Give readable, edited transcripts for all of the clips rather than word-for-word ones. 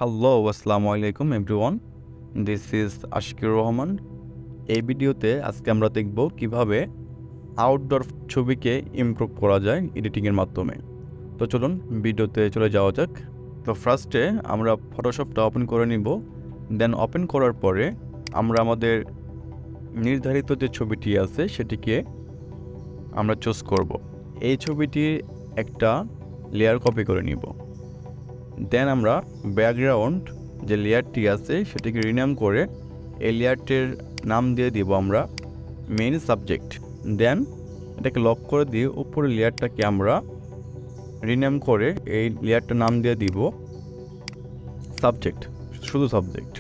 Hello আসসালামু আলাইকুম everyone, this is Ashikur Rahman. এই ভিডিওতে আজকে আমরা দেখব কিভাবে আউটডোর ছবিকে ইমপ্রুভ করা যায় এডিটিংয়ের মাধ্যমে। তো চলুন ভিডিওতে চলে যাওয়া যাক। তো ফার্স্টে আমরা ফটোশপটা ওপেন করে নিব। দেন ওপেন করার পরে আমরা আমাদের নির্ধারিত যে ছবিটি আছে সেটিকে আমরা চুজ করব। এই ছবিটির একটা লেয়ার কপি করে নিব। দেন আমরা ব্যাকগ্রাউন্ড যে লেয়ারটি আছে সেটিকে রিনেম করে এই লেয়ারটির নাম দিয়ে দিব আমরা মেইন সাবজেক্ট। দেন এটাকে লক করে দিয়ে উপরের লেয়ারটাকে আমরা রিনেম করে এই লেয়ারটার নাম দিয়ে দিব সাবজেক্ট, শুধু সাবজেক্ট।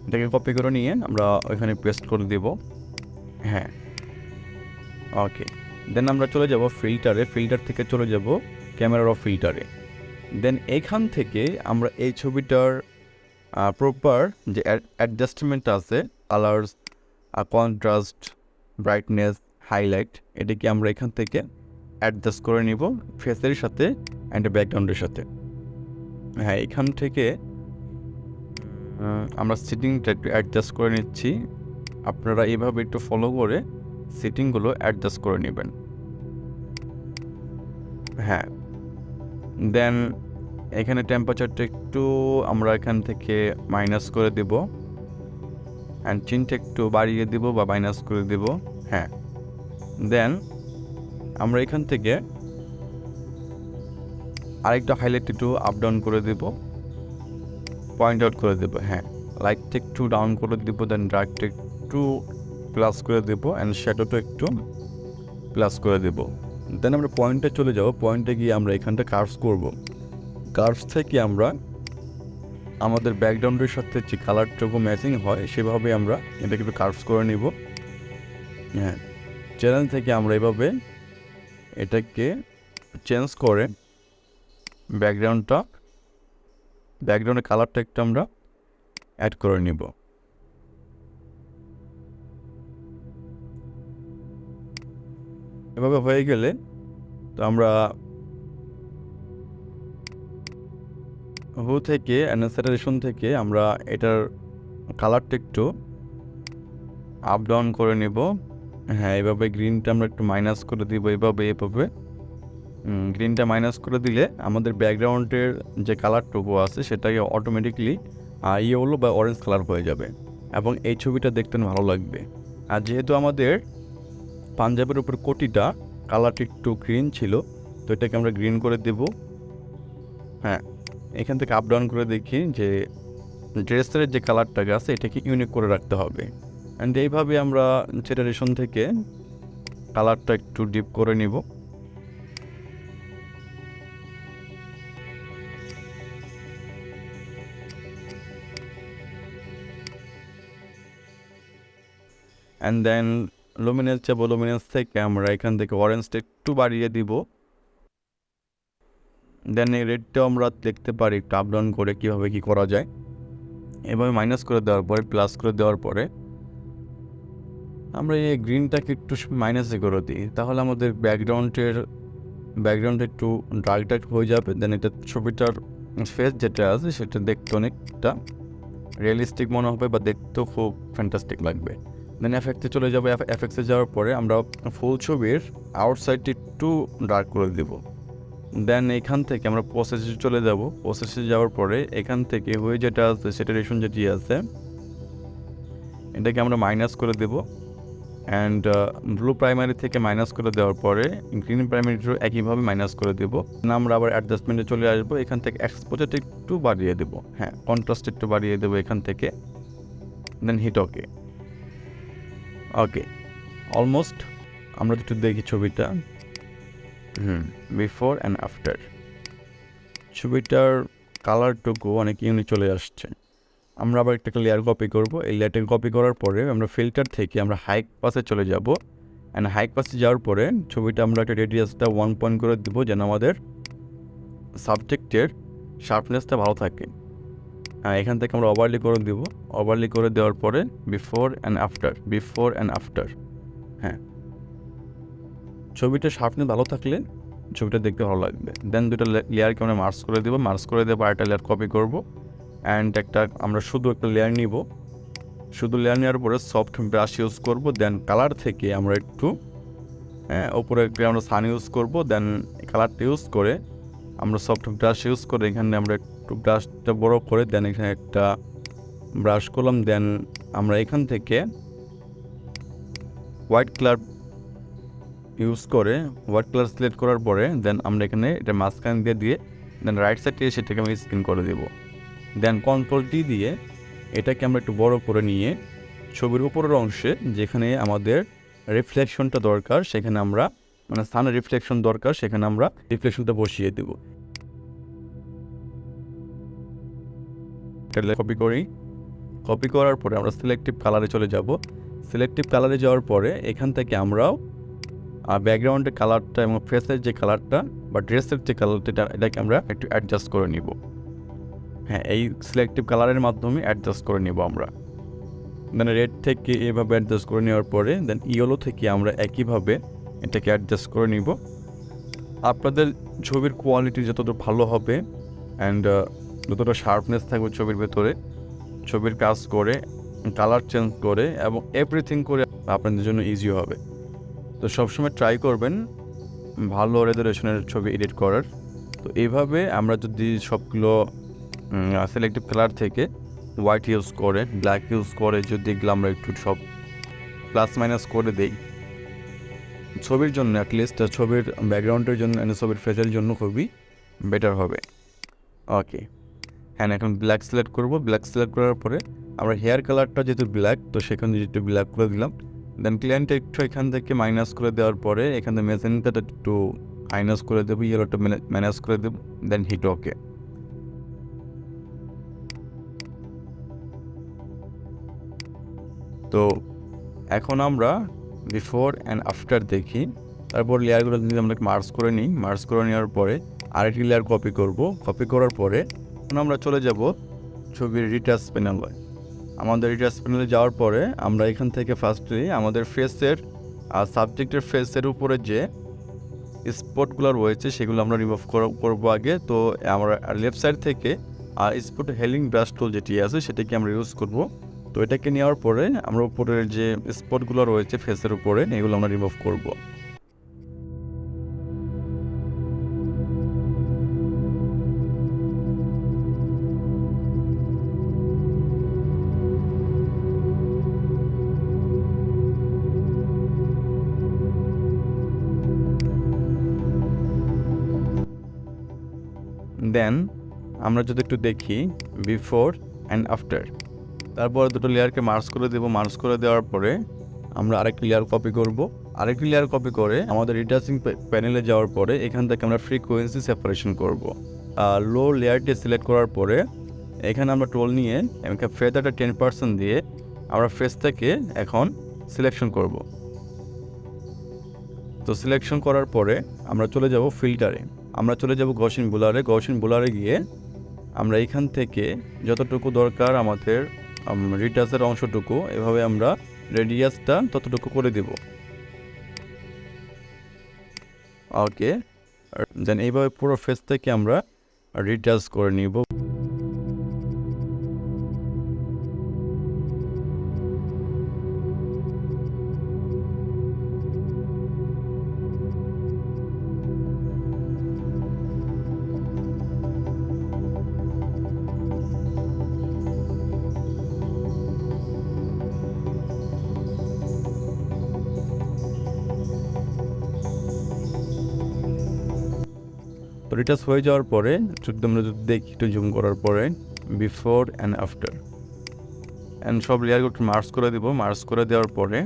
এটাকে কপি করে নিয়ে আমরা ওইখানে পেস্ট করে দেব। হ্যাঁ, ওকে। দেন আমরা চলে যাব ফিল্টারে, ফিল্টার থেকে চলে যাব ক্যামেরা ফিল্টারে। দেন এইখান থেকে আমরা এই ছবিটার প্রপার যে অ্যাডজাস্টমেন্ট আছে, কালার্স, কন্ট্রাস্ট, ব্রাইটনেস, হাইলাইট, এটাকে আমরা এখান থেকে অ্যাডজাস্ট করে নিব ফেসের সাথে অ্যান্ড ব্যাকগ্রাউন্ডের সাথে। হ্যাঁ, এখান থেকে আমরা সেটিংটা একটু অ্যাডজাস্ট করে নিচ্ছি। আপনারা এইভাবে একটু ফলো করে সেটিংগুলো অ্যাডজাস্ট করে নেবেন। হ্যাঁ, দেন এখানে টেম্পারেচারটা একটু আমরা এখান থেকে মাইনাস করে দেব, অ্যান্ড চিনটা একটু বাড়িয়ে দেব বা মাইনাস করে দেব। হ্যাঁ, দেন আমরা এখান থেকে আরেকটা হাইলাইট একটু আপ ডাউন করে দেব, পয়েন্ট আউট করে দেব। হ্যাঁ, লাইটটা একটু ডাউন করে দেব, দেন ডার্কটা একটু প্লাস করে দেব, অ্যান্ড শ্যাডোটা একটু প্লাস করে দেব। দেন আমরা পয়েন্টে চলে যাব। পয়েন্টে গিয়ে আমরা এখানটা কার্ভস করব। কার্ভস থেকে আমরা আমাদের ব্যাকগ্রাউন্ডের সাথে যে কালারটুকু ম্যাচিং হয় সেভাবে আমরা এটাকে একটু কার্ভস করে নিব। হ্যাঁ, চ্যানেল থেকে আমরা এভাবে এটাকে চেঞ্জ করে ব্যাকগ্রাউন্ডের কালারটা একটু আমরা অ্যাড করে নিব। এভাবে হয়ে গেলে তো আমরা থেকে স্যাচুরেশন থেকে আমরা এটার কালারটা একটু আপ ডাউন করে নেব। হ্যাঁ, এভাবে গ্রিনটা আমরা একটু মাইনাস করে দিব। এভাবে গ্রিনটা মাইনাস করে দিলে আমাদের ব্যাকগ্রাউন্ডের যে কালারটুকু আছে সেটাকে অটোমেটিকলি ইয়েলো বা অরেঞ্জ কালার হয়ে যাবে এবং এই ছবিটা দেখতে ভালো লাগবে। আর যেহেতু আমাদের পাঞ্জাবের উপর কোটিটা কালারটা একটু গ্রিন ছিল, তো এটাকে আমরা গ্রিন করে দেব। হ্যাঁ, এখান থেকে আপ ডাউন করে দেখি যে ড্রেসের যে কালারটা আছে এটাকে ইউনিক করে রাখতে হবে। অ্যান্ড এইভাবে আমরা স্যাচুরেশন থেকে কালারটা একটু ডিপ করে নিব। অ্যান্ড দেন লুমিনেন্স যাবো, লুমিনেন্স থেকে আমরা এখান থেকে অরেঞ্জটা একটু বাড়িয়ে দিব। দেন এই রেডটাও আমরা দেখতে পারি একটু আপ ডাউন করে কীভাবে কী করা যায়। এভাবে মাইনাস করে দেওয়ার পরে প্লাস করে দেওয়ার পরে আমরা এই গ্রিনটাকে একটু মাইনাসে করে দিই, তাহলে আমাদের ব্যাকগ্রাউন্ডে একটু ডার্ক হয়ে যাবে। দেন এটা ছবিটার ফেস যেটা আছে সেটা দেখতে অনেকটা রিয়েলিস্টিক মনে হবে বা দেখতেও খুব ফ্যান্টাস্টিক লাগবে। দেন এফেক্টে চলে যাবো। এফেক্টসে যাওয়ার পরে আমরা ফুল ছবির আউটসাইডটি একটু ডার্ক করে দেব। দেন এখান থেকে আমরা প্রসেসে চলে যাব। প্রসেসে যাওয়ার পরে এখান থেকে হয়ে যেটা আছে স্যাচুরেশন যেটি আছে এটাকে আমরা মাইনাস করে দেব। অ্যান্ড ব্লু প্রাইমারি থেকে মাইনাস করে দেওয়ার পরে গ্রিন প্রাইমারিটিও একইভাবে মাইনাস করে দেব। আমরা আবার অ্যাডজাস্টমেন্টে চলে আসবো। এখান থেকে এক্সপোজারটা একটু বাড়িয়ে দেব। হ্যাঁ, কন্ট্রাস্ট একটু বাড়িয়ে দেবো এখান থেকে। দেন হিট ওকে। অলমোস্ট আমরা একটু দেখি ছবিটা। বিফোর অ্যান্ড আফটার ছবিটার কালারটুকু অনেক ইউনিক চলে আসছে। আমরা আবার একটা লেয়ার কপি করব। এই লেয়ারটাকে কপি করার পরে আমরা ফিল্টার থেকে আমরা হাইক পাসে চলে যাব। অ্যান্ড হাইক পাসে যাওয়ার পরে ছবিটা আমরা একটা রেডিয়াসটা 1 পয়েন্ট করে দেবো যেন আমাদের সাবজেক্টের শার্পনেসটা ভালো থাকে। এখান থেকে আমরা ওভারলি করে দেবো। ওভারলি করে দেওয়ার পরে বিফোর অ্যান্ড আফটার। হ্যাঁ, ছবিটা শার্পনেস ভালো থাকলে ছবিটা দেখতে ভালো লাগবে। দেন দুটো লেয়ারকে আমরা মার্জ করে দেবো, মার্জ করে দেবো, আরেকটা লেয়ার কপি করব অ্যান্ড আমরা শুধু একটা লেয়ার নিব। শুধু লেয়ার নেওয়ার পরে সফট ব্রাশ ইউজ করব। দেন কালার থেকে আমরা একটু ওপরে আমরা সান ইউজ করব। দেন কালারটা ইউজ করে আমরা সফট ব্রাশ ইউজ করে এখানে আমরা একটু ব্রাশটা বড় করে দেন এখানে একটা ব্রাশ করলাম। দেন আমরা এখান থেকে হোয়াইট কালার ইউজ করে হোয়াইট কালার সিলেক্ট করার পরে দেন আমরা এখানে এটা মাঝখানে দিয়ে দেন রাইট সাইডে সেটাকে আমি স্ক্রিন করে দেবো। দেন কন্ট্রোল টি দিয়ে এটাকে আমরা একটু বড় করে নিয়ে ছবির উপরের অংশে যেখানে আমাদের রিফ্লেকশনটা দরকার সেখানে আমরা সানের রিফ্লেকশন দরকার সেখানে আমরা রিফ্লেকশনটা বসিয়ে দেব। কপি করার পরে আমরা সিলেক্টিভ কালারে চলে যাব। সিলেক্টিভ কালারে যাওয়ার পরে এখান থেকে আমরাও ব্যাকগ্রাউন্ডের কালারটা এবং ফেসের যে কালারটা বা ড্রেসের যে কালারটা এটাকে আমরা একটু অ্যাডজাস্ট করে নিব। এই সিলেক্টিভ কালারের মাধ্যমে অ্যাডজাস্ট করে নিব আমরা। দেন রেড থেকে এভাবে অ্যাডজাস্ট করে নেওয়ার পরে দেন ইয়েলো থেকে আমরা একইভাবে এটাকে অ্যাডজাস্ট করে নিব। আপনাদের ছবির কোয়ালিটি যতটা ভালো হবে অ্যান্ড যতটা শার্পনেস থাকবে ছবির ভেতরে, ছবির কাজ করে কালার চেঞ্জ করে এবং এভরিথিং করে আপনাদের জন্য ইজি হবে। তো সবসময় ট্রাই করবেন ভালো রেজোলিউশনের ছবি এডিট করার। তো এইভাবে আমরা যদি সবগুলো সিলেক্টিভ কালার থেকে হোয়াইট ইউজ করে ব্ল্যাক ইউজ করে যদি এগুলো আমরা একটু সব প্লাস মাইনাস করে দেই ছবির জন্য, অ্যাটলিস্ট ছবির ব্যাকগ্রাউন্ডের জন্য ছবির ফেসের জন্য খুবই বেটার হবে। ওকে, এখন ব্ল্যাক সিলেক্ট করব। ব্ল্যাক সিলেক্ট করার পরে আমরা হেয়ার কালারটা যেহেতু ব্ল্যাক তো সেখানে একটু ব্ল্যাক করে দিলাম। দেন ক্লিয়ারটা একটু এখান থেকে মাইনাস করে দেওয়ার পরে এখানে মেজেন্টাটা একটু মাইনাস করে দেবো, ইয়েলোটা মাইনাস করে দেবো। দেন হিট ওকে। তো এখন আমরা বিফোর অ্যান্ড আফটার দেখি। তারপর লেয়ারগুলো যদি আমরা মার্জ করে নিই, মার্জ করে নেওয়ার পরে আরেকটি লেয়ার কপি করব। কপি করার পরে আমরা চলে যাব ছবির রিটাচ প্যানেলে। আমাদের রিটাচ প্যানেলে যাওয়ার পরে আমরা এখান থেকে ফার্স্টে আমাদের ফেসের সাবজেক্টের ফেসের উপরে যে স্পটগুলো রয়েছে সেগুলো আমরা রিমুভ করবো আগে। তো আমরা লেফট সাইড থেকে স্পট হেলিং ব্রাশ টুল যেটি আছে সেটাকে আমরা ইউজ করব। তো এটাকে নেওয়ার পরে আমরা উপরের যে স্পটগুলো রয়েছে ফেসের উপরে এগুলো আমরা রিমুভ করব। দেন আমরা যদি একটু দেখি বিফোর অ্যান্ড আফটার, তারপর দুটো লেয়ারকে মার্জ করে দেবো। মার্জ করে দেওয়ার পরে আমরা আরেকটি লেয়ার কপি করব। আরেকটি লেয়ার কপি করে আমাদের রিটাচিং প্যানেলে যাওয়ার পরে এখান থেকে আমরা ফ্রিকোয়েন্সি সেপারেশন করব। লো লেয়ারটি সিলেক্ট করার পরে এখানে আমরা টোল নিয়ে ফেদারটা 10% দিয়ে আমরা ফেস থেকে এখন সিলেকশন করব। তো সিলেকশন করার পরে আমরা চলে যাব ফিল্টারে। আমরা চলে যাব গসিন বুলারে গিয়ে আমরা এখান থেকে যতটুকু দরকার আমাদের রিটাচের অংশটুকু এভাবে আমরা রেডিয়াসটা ততটুকু করে দেব। ওকে, দেন এইভাবে পুরো ফেস থেকে আমরা রিটাচ করে নিব। তো রিটাচ হয়ে যাওয়ার পরে আমরা যদি দেখি একটু জুম করার পরে বিফোর অ্যান্ড আফটার অ্যান্ড সব লেয়ারগুলো একটু মার্জ করে দেবো। মার্জ করে দেওয়ার পরে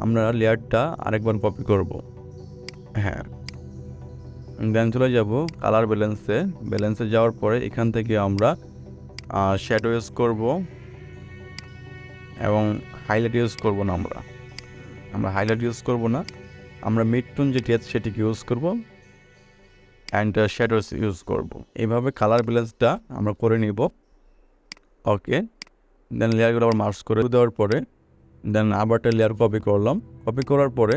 আমরা লেয়ারটা আরেকবার কপি করব। দেন চলে যাব কালার ব্যালেন্সে যাওয়ার পরে এখান থেকে আমরা শ্যাডো ইউজ করব এবং হাইলাইট ইউজ করব না। আমরা হাইলাইট ইউজ করব না, আমরা মিড টোন যেটি আছে সেটিকে ইউজ করব অ্যান্ড শ্যাডোস ইউজ করব। এইভাবে কালার ব্যালেন্সটা আমরা করে নিব। ওকে, দেন লেয়ারগুলো আবার মার্জ করে দেওয়ার পরে দেন আবার একটা লেয়ার কপি করলাম। কপি করার পরে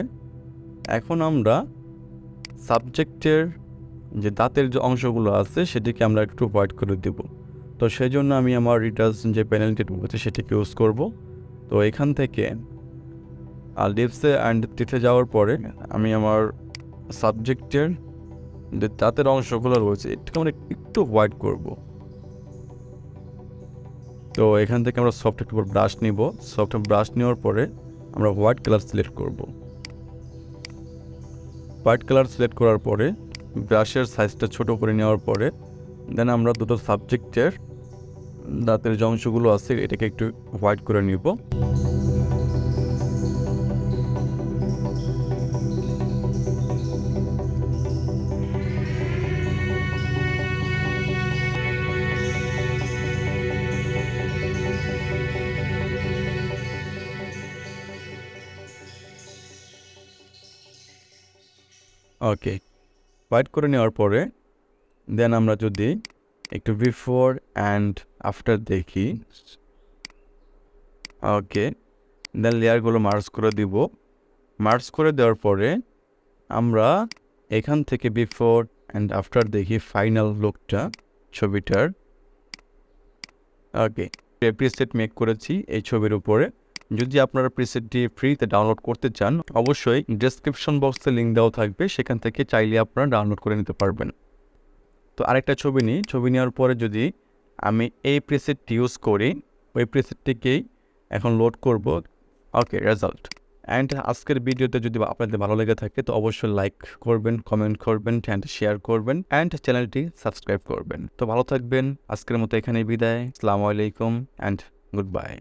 এখন আমরা সাবজেক্টের যে দাঁতের যে অংশগুলো আছে সেটিকে আমরা একটু হোয়াইট করে দেব। তো সেই জন্য আমি আমার রিটাচ যে প্যানেলটি রয়েছে সেটিকে ইউজ করব। তো এখান থেকে লিপসে অ্যান্ড টিথে যাওয়ার পরে আমি আমার সাবজেক্টের যে দাঁতের অংশগুলো রয়েছে এটাকে আমরা একটু হোয়াইট করব। তো এখান থেকে আমরা সফট একটু ব্রাশ নিব। সফট ব্রাশ নেওয়ার পরে আমরা হোয়াইট কালার সিলেক্ট করব। হোয়াইট কালার সিলেক্ট করার পরে ব্রাশের সাইজটা ছোট করে নেওয়ার পরে দেন আমরা দুটো সাবজেক্টের দাঁতের যে অংশগুলো আছে এটাকে একটু হোয়াইট করে নিব। ওকে, হোয়াইট করে নেওয়ার পরে দেন আমরা যদি একটু বিফোর অ্যান্ড আফটার দেখি, ওকে, দেন লেয়ারগুলো মার্জ করে দিব। মার্জ করে দেওয়ার পরে আমরা এখান থেকে বিফোর অ্যান্ড আফটার দেখি ফাইনাল লুকটা ছবিটার। ওকে, প্রিসেট মেক করেছি এই ছবির উপরে। যদি আপনারা প্রিসেটটি ফ্রিতে ডাউনলোড করতে চান অবশ্যই ডেসক্রিপশন বক্সে লিঙ্ক দেওয়া থাকবে, সেখান থেকে চাইলে আপনারা ডাউনলোড করে নিতে পারবেন। তো আরেকটা ছবি নিই, ছবি নেওয়ার পরে যদি আমি এই প্রিসেটটি ইউজ করি, ওই প্রিসেটটিকেই এখন লোড করব। ওকে, রেজাল্ট। অ্যান্ড আজকের ভিডিওতে যদি আপনাদের ভালো লেগে থাকে তো অবশ্যই লাইক করবেন, কমেন্ট করবেন অ্যান্ড শেয়ার করবেন অ্যান্ড চ্যানেলটি সাবস্ক্রাইব করবেন। তো ভালো থাকবেন, আজকের মতো এখানেই বিদায়। আসসালামু আলাইকুম অ্যান্ড গুড বাই।